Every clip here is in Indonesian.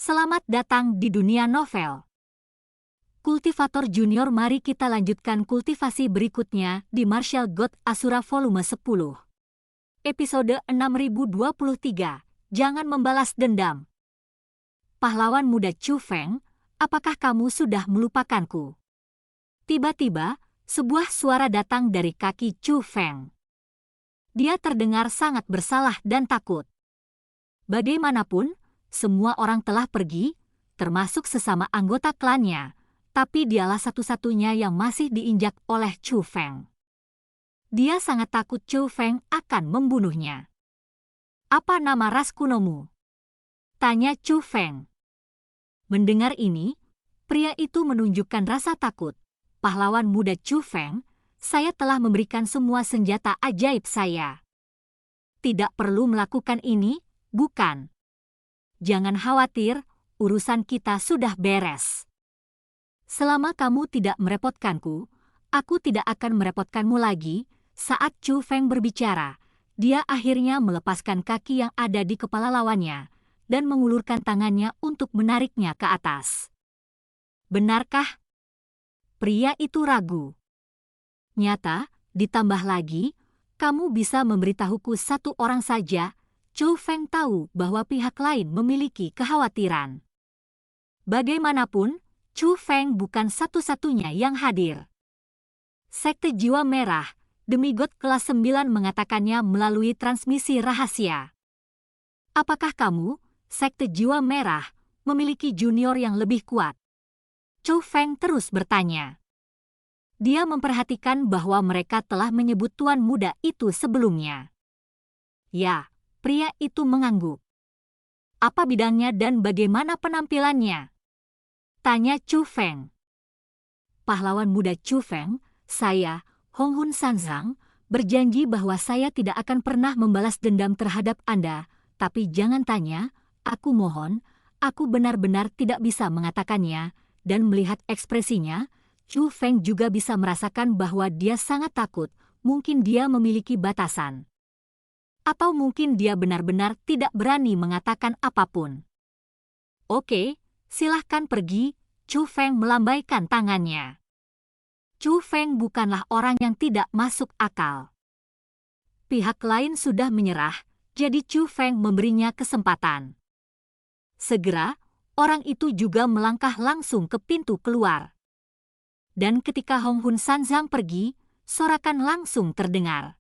Selamat datang di dunia novel. Kultivator Junior, mari kita lanjutkan kultivasi berikutnya di Martial God Asura volume 10. Episode 6023, Jangan Membalas Dendam. Pahlawan muda Chu Feng, apakah kamu sudah melupakanku? Tiba-tiba, sebuah suara datang dari kaki Chu Feng. Dia terdengar sangat bersalah dan takut. Bagaimanapun, semua orang telah pergi, termasuk sesama anggota klannya, tapi dialah satu-satunya yang masih diinjak oleh Chu Feng. Dia sangat takut Chu Feng akan membunuhnya. Apa nama ras kunomu? Tanya Chu Feng. Mendengar ini, pria itu menunjukkan rasa takut. Pahlawan muda Chu Feng, saya telah memberikan semua senjata ajaib saya. Tidak perlu melakukan ini, bukan? Jangan khawatir, urusan kita sudah beres. Selama kamu tidak merepotkanku, aku tidak akan merepotkanmu lagi. Saat Chu Feng berbicara, dia akhirnya melepaskan kaki yang ada di kepala lawannya dan mengulurkan tangannya untuk menariknya ke atas. Benarkah? Pria itu ragu. Nyata, ditambah lagi, kamu bisa memberitahuku satu orang saja. Chu Feng tahu bahwa pihak lain memiliki kekhawatiran. Bagaimanapun, Chu Feng bukan satu-satunya yang hadir. Sekte Jiwa Merah, demigod kelas 9 mengatakannya melalui transmisi rahasia. Apakah kamu, Sekte Jiwa Merah, memiliki junior yang lebih kuat? Chu Feng terus bertanya. Dia memperhatikan bahwa mereka telah menyebut tuan muda itu sebelumnya. Ya. Pria itu mengangguk. Apa bidangnya dan bagaimana penampilannya? Tanya Chu Feng. Pahlawan muda Chu Feng, saya, Hong Hun Sanzang, berjanji bahwa saya tidak akan pernah membalas dendam terhadap Anda, tapi jangan tanya, aku mohon, aku benar-benar tidak bisa mengatakannya, dan melihat ekspresinya, Chu Feng juga bisa merasakan bahwa dia sangat takut, mungkin dia memiliki batasan. Atau mungkin dia benar-benar tidak berani mengatakan apapun. Oke, silahkan pergi, Chu Feng melambaikan tangannya. Chu Feng bukanlah orang yang tidak masuk akal. Pihak lain sudah menyerah, jadi Chu Feng memberinya kesempatan. Segera, orang itu juga melangkah langsung ke pintu keluar. Dan ketika Hong Hun Sanzang pergi, sorakan langsung terdengar.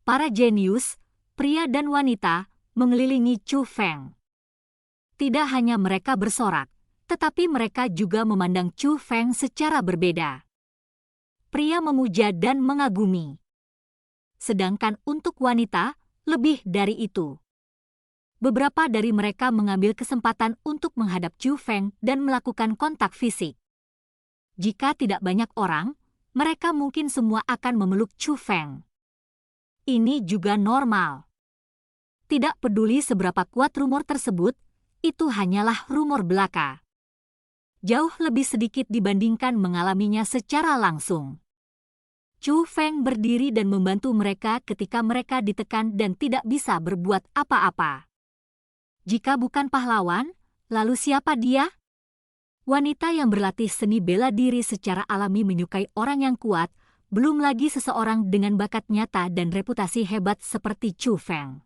Para jenius, pria dan wanita, mengelilingi Chu Feng. Tidak hanya mereka bersorak, tetapi mereka juga memandang Chu Feng secara berbeda. Pria memuja dan mengagumi. Sedangkan untuk wanita, lebih dari itu. Beberapa dari mereka mengambil kesempatan untuk menghadap Chu Feng dan melakukan kontak fisik. Jika tidak banyak orang, mereka mungkin semua akan memeluk Chu Feng. Ini juga normal. Tidak peduli seberapa kuat rumor tersebut, itu hanyalah rumor belaka. Jauh lebih sedikit dibandingkan mengalaminya secara langsung. Chu Feng berdiri dan membantu mereka ketika mereka ditekan dan tidak bisa berbuat apa-apa. Jika bukan pahlawan, lalu siapa dia? Wanita yang berlatih seni bela diri secara alami menyukai orang yang kuat, belum lagi seseorang dengan bakat nyata dan reputasi hebat seperti Chu Feng.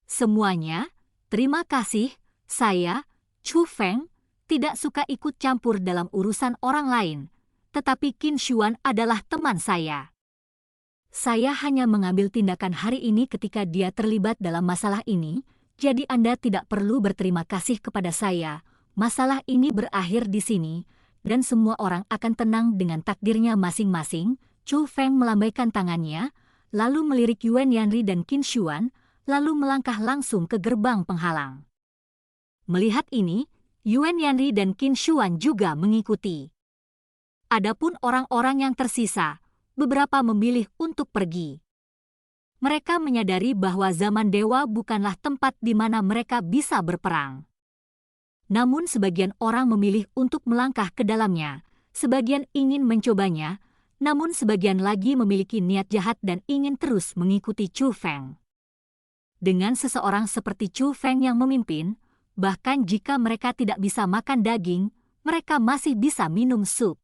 Semuanya, terima kasih, saya, Chu Feng, tidak suka ikut campur dalam urusan orang lain, tetapi Qin Xuan adalah teman saya. Saya hanya mengambil tindakan hari ini ketika dia terlibat dalam masalah ini, jadi Anda tidak perlu berterima kasih kepada saya. Masalah ini berakhir di sini, dan semua orang akan tenang dengan takdirnya masing-masing. Chu Feng melambaikan tangannya, lalu melirik Yuan Yanri dan Qin Xuan, lalu melangkah langsung ke gerbang penghalang. Melihat ini, Yuan Yanri dan Qin Xuan juga mengikuti. Adapun orang-orang yang tersisa, beberapa memilih untuk pergi. Mereka menyadari bahwa zaman dewa bukanlah tempat di mana mereka bisa berperang. Namun sebagian orang memilih untuk melangkah ke dalamnya, sebagian ingin mencobanya, namun sebagian lagi memiliki niat jahat dan ingin terus mengikuti Chu Feng. Dengan seseorang seperti Chu Feng yang memimpin, Bahkan jika mereka tidak bisa makan daging, mereka masih bisa minum sup.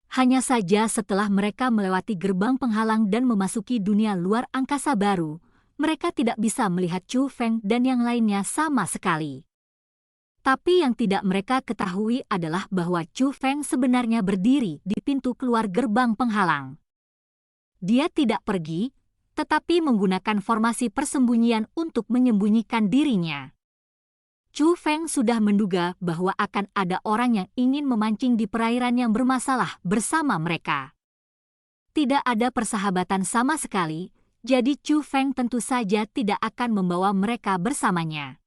Hanya saja setelah mereka melewati gerbang penghalang dan memasuki dunia luar angkasa baru, mereka tidak bisa melihat Chu Feng dan yang lainnya sama sekali. Tapi yang tidak mereka ketahui adalah bahwa Chu Feng sebenarnya berdiri di pintu keluar gerbang penghalang. Dia tidak pergi, tetapi menggunakan formasi persembunyian untuk menyembunyikan dirinya. Chu Feng sudah menduga bahwa akan ada orang yang ingin memancing di perairan yang bermasalah bersama mereka. Tidak ada persahabatan sama sekali, jadi Chu Feng tentu saja tidak akan membawa mereka bersamanya.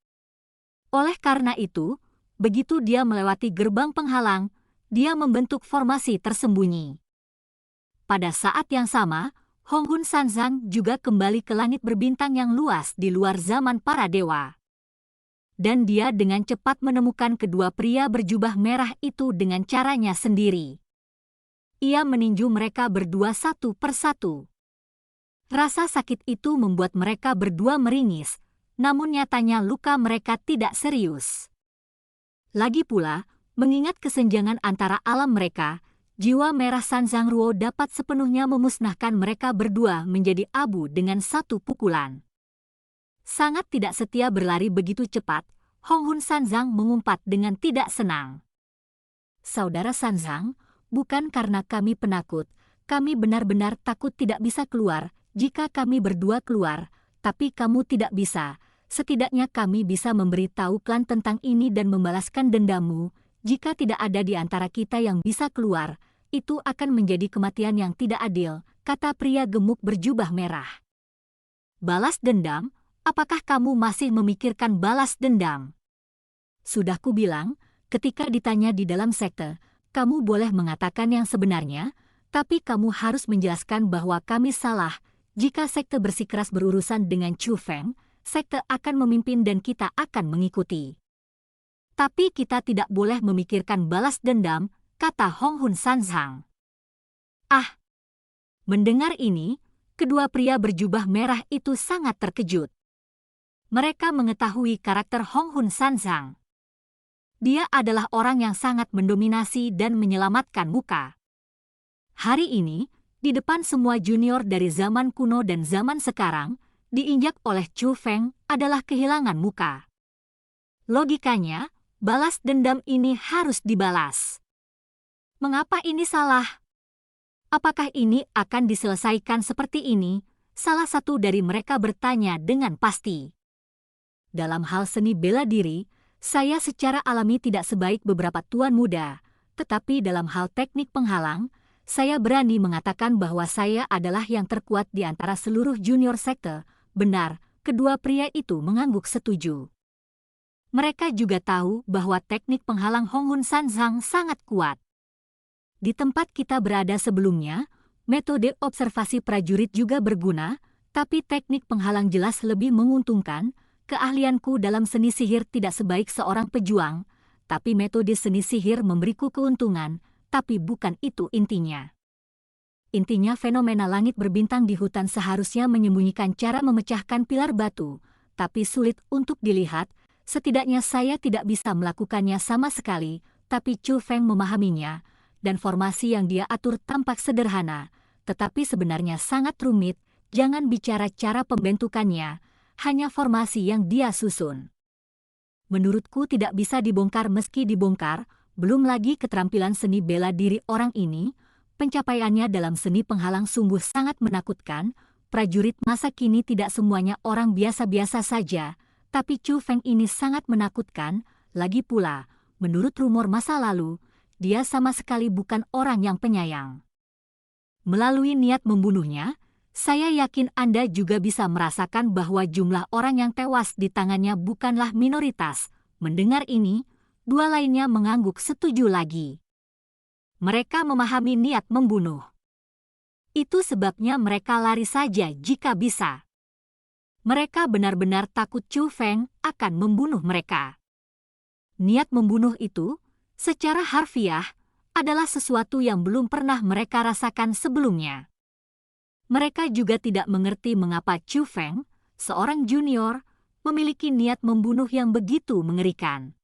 Oleh karena itu, begitu dia melewati gerbang penghalang, dia membentuk formasi tersembunyi. Pada saat yang sama, Hong Hun Sanzang juga kembali ke langit berbintang yang luas di luar zaman para dewa. Dan dia dengan cepat menemukan kedua pria berjubah merah itu dengan caranya sendiri. Ia meninju mereka berdua satu persatu. Rasa sakit itu membuat mereka berdua meringis, namun nyatanya luka mereka tidak serius. Lagi pula, mengingat kesenjangan antara alam mereka, jiwa merah Sanzang Ruo dapat sepenuhnya memusnahkan mereka berdua menjadi abu dengan satu pukulan. Sangat tidak setia berlari begitu cepat, Hong Hun Sanzang mengumpat dengan tidak senang. Saudara Sanzang, bukan karena kami penakut, kami benar-benar takut tidak bisa keluar. Jika kami berdua keluar, tapi kamu tidak bisa, setidaknya kami bisa memberitahu klan tentang ini dan membalaskan dendammu. Jika tidak ada di antara kita yang bisa keluar, itu akan menjadi kematian yang tidak adil, kata pria gemuk berjubah merah. Balas dendam? Apakah kamu masih memikirkan balas dendam? Sudah kubilang, ketika ditanya di dalam sekte, kamu boleh mengatakan yang sebenarnya, tapi kamu harus menjelaskan bahwa kami salah. Jika sekte bersikeras berurusan dengan Chu Feng, sekte akan memimpin dan kita akan mengikuti. Tapi kita tidak boleh memikirkan balas dendam, kata Hong Hun Sanzang. Ah! Mendengar ini, kedua pria berjubah merah itu sangat terkejut. Mereka mengetahui karakter Hong Hun Sanzang. Dia adalah orang yang sangat mendominasi dan menyelamatkan muka. Hari ini, di depan semua junior dari zaman kuno dan zaman sekarang, diinjak oleh Chu Feng adalah kehilangan muka. Logikanya, balas dendam ini harus dibalas. Mengapa ini salah? Apakah ini akan diselesaikan seperti ini? Salah satu dari mereka bertanya dengan pasti. Dalam hal seni bela diri, saya secara alami tidak sebaik beberapa tuan muda, tetapi dalam hal teknik penghalang, saya berani mengatakan bahwa saya adalah yang terkuat di antara seluruh junior sekte. Benar, kedua pria itu mengangguk setuju. Mereka juga tahu bahwa teknik penghalang Hong Hun Sanzang sangat kuat. Di tempat kita berada sebelumnya, metode observasi prajurit juga berguna, tapi teknik penghalang jelas lebih menguntungkan. Keahlianku dalam seni sihir tidak sebaik seorang pejuang, tapi metode seni sihir memberiku keuntungan, tapi bukan itu intinya. Intinya fenomena langit berbintang di hutan seharusnya menyembunyikan cara memecahkan pilar batu, tapi sulit untuk dilihat, setidaknya saya tidak bisa melakukannya sama sekali, tapi Chu Feng memahaminya, dan formasi yang dia atur tampak sederhana, tetapi sebenarnya sangat rumit. Jangan bicara cara pembentukannya, hanya formasi yang dia susun. Menurutku tidak bisa dibongkar meski dibongkar, belum lagi keterampilan seni bela diri orang ini, pencapaiannya dalam seni penghalang sungguh sangat menakutkan. Prajurit masa kini tidak semuanya orang biasa-biasa saja, tapi Chu Feng ini sangat menakutkan. Lagi pula, menurut rumor masa lalu, dia sama sekali bukan orang yang penyayang. Melalui niat membunuhnya, saya yakin Anda juga bisa merasakan bahwa jumlah orang yang tewas di tangannya bukanlah minoritas. Mendengar ini, dua lainnya mengangguk setuju lagi. Mereka memahami niat membunuh. Itu sebabnya mereka lari saja jika bisa. Mereka benar-benar takut Chu Feng akan membunuh mereka. Niat membunuh itu, secara harfiah, adalah sesuatu yang belum pernah mereka rasakan sebelumnya. Mereka juga tidak mengerti mengapa Chu Feng, seorang junior, memiliki niat membunuh yang begitu mengerikan.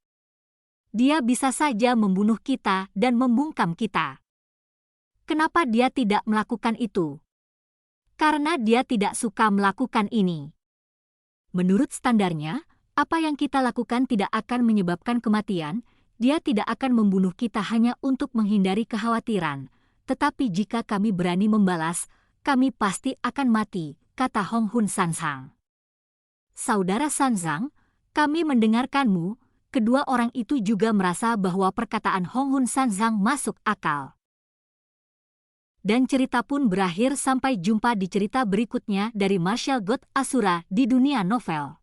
Dia bisa saja membunuh kita dan membungkam kita. Kenapa dia tidak melakukan itu? Karena dia tidak suka melakukan ini. Menurut standarnya, apa yang kita lakukan tidak akan menyebabkan kematian. Dia tidak akan membunuh kita hanya untuk menghindari kekhawatiran. Tetapi jika kami berani membalas, kami pasti akan mati, kata Hong Hun Sansang. Saudara Sansang, kami mendengarkanmu. Kedua orang itu juga merasa bahwa perkataan Hong Hun Sansang masuk akal. Dan cerita pun berakhir. Sampai jumpa di cerita berikutnya dari Martial God Asura di dunia novel.